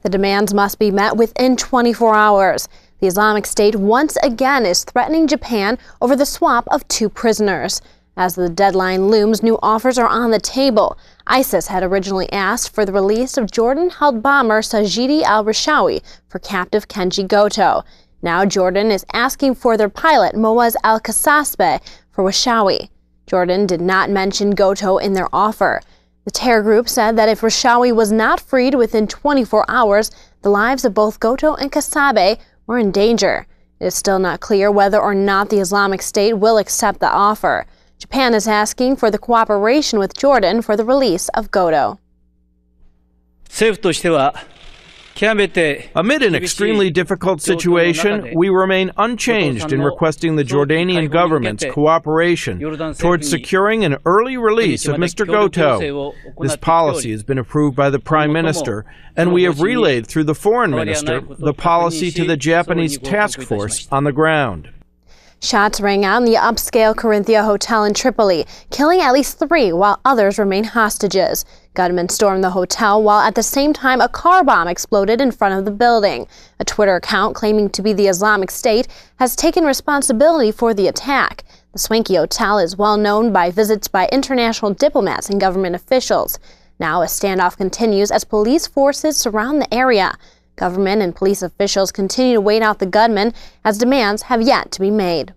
The demands must be met within 24 hours. The Islamic State once again is threatening Japan over the swap of 2 prisoners. As the deadline looms, new offers are on the table. ISIS had originally asked for the release of Jordan-held bomber Sajidi al-Rishawi for captive Kenji Goto. Now Jordan is asking for their pilot Moaz al-Kasasbeh for Rishawi. Jordan did not mention Goto in their offer. The terror group said that if Rishawi was not freed within 24 hours, the lives of both Goto and Kasabeh were in danger. It is still not clear whether or not the Islamic State will accept the offer. Japan is asking for the cooperation with Jordan for the release of Goto. Amid an extremely difficult situation, we remain unchanged in requesting the Jordanian government's cooperation towards securing an early release of Mr. Goto. This policy has been approved by the Prime Minister, and we have relayed through the Foreign Minister the policy to the Japanese task force on the ground. Shots rang out in the upscale Corinthia Hotel in Tripoli, killing at least 3 while others remain hostages. Gunmen stormed the hotel while at the same time a car bomb exploded in front of the building. A Twitter account claiming to be the Islamic State has taken responsibility for the attack. The swanky hotel is well known by visits by international diplomats and government officials. Now a standoff continues as police forces surround the area. Government and police officials continue to wait out the gunmen as demands have yet to be made.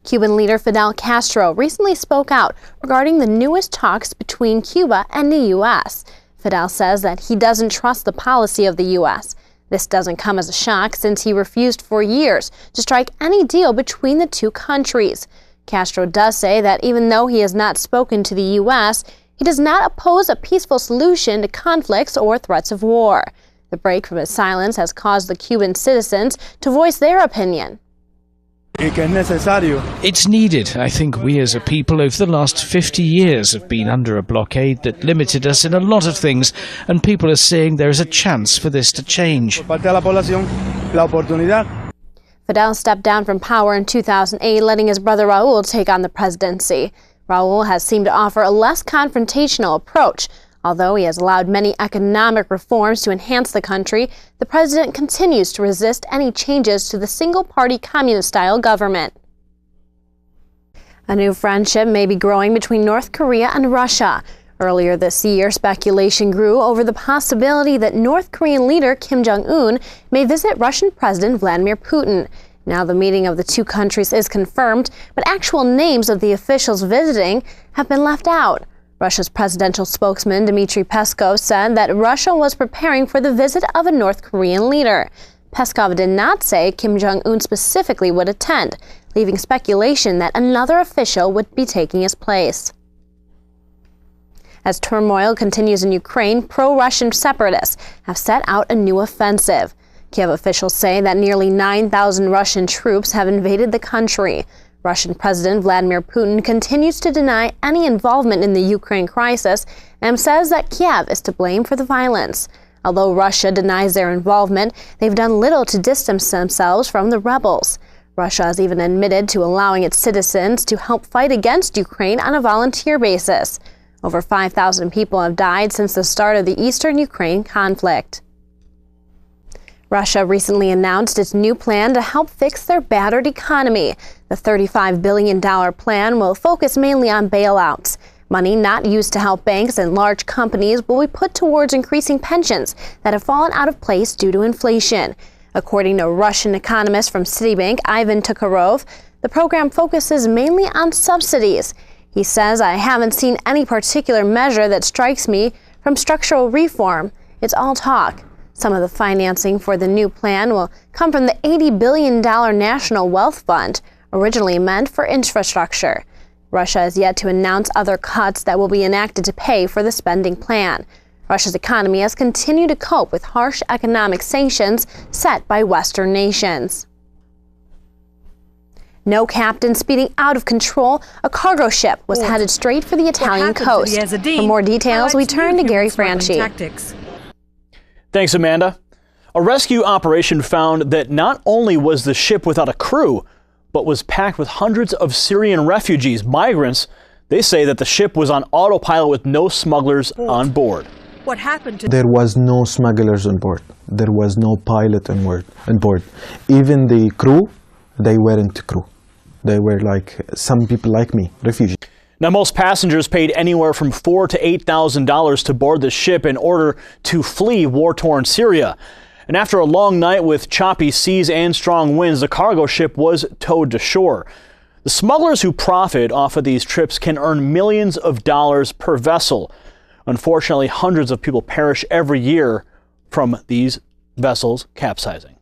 Cuban leader Fidel Castro recently spoke out regarding the newest talks between Cuba and the U.S. Fidel says that he doesn't trust the policy of the U.S. This doesn't come as a shock since he refused for years to strike any deal between the two countries. Castro does say that even though he has not spoken to the U.S., he does not oppose a peaceful solution to conflicts or threats of war. The break from his silence has caused the Cuban citizens to voice their opinion. It's needed. I think we as a people over the last 50 years have been under a blockade that limited us in a lot of things, and people are saying there is a chance for this to change. Fidel stepped down from power in 2008, letting his brother Raul take on the presidency. Raul has seemed to offer a less confrontational approach. Although he has allowed many economic reforms to enhance the country, the president continues to resist any changes to the single-party communist-style government. A new friendship may be growing between North Korea and Russia. Earlier this year, speculation grew over the possibility that North Korean leader Kim Jong-un may visit Russian President Vladimir Putin. Now the meeting of the two countries is confirmed, but actual names of the officials visiting have been left out. Russia's presidential spokesman Dmitry Peskov said that Russia was preparing for the visit of a North Korean leader. Peskov did not say Kim Jong-un specifically would attend, leaving speculation that another official would be taking his place. As turmoil continues in Ukraine, pro-Russian separatists have set out a new offensive. Kiev officials say that nearly 9,000 Russian troops have invaded the country. Russian President Vladimir Putin continues to deny any involvement in the Ukraine crisis and says that Kiev is to blame for the violence. Although Russia denies their involvement, they've done little to distance themselves from the rebels. Russia has even admitted to allowing its citizens to help fight against Ukraine on a volunteer basis. Over 5,000 people have died since the start of the eastern Ukraine conflict. Russia recently announced its new plan to help fix their battered economy. The $35 billion plan will focus mainly on bailouts. Money not used to help banks and large companies will be put towards increasing pensions that have fallen out of place due to inflation. According to Russian economist from Citibank, Ivan Tukharov, the program focuses mainly on subsidies. He says, "I haven't seen any particular measure that strikes me from structural reform. It's all talk." Some of the financing for the new plan will come from the $80 billion National Wealth Fund, originally meant for infrastructure. Russia has yet to announce other cuts that will be enacted to pay for the spending plan. Russia's economy has continued to cope with harsh economic sanctions set by Western nations. No captain speeding out of control, a cargo ship was headed straight for the Italian coast. For more details, we turn to Gary Franchi. Thanks, Amanda. A rescue operation found that not only was the ship without a crew, but was packed with hundreds of Syrian refugees, migrants. They say that the ship was on autopilot with no smugglers on board. what happened to... There was no smugglers on board. There was no pilot on board. Even the crew, they weren't crew. They were like some people like me, refugees. Now, most passengers paid anywhere from $4,000 to $8,000 to board the ship in order to flee war-torn Syria. And after a long night with choppy seas and strong winds, the cargo ship was towed to shore. The smugglers who profit off of these trips can earn millions of dollars per vessel. Unfortunately, hundreds of people perish every year from these vessels capsizing.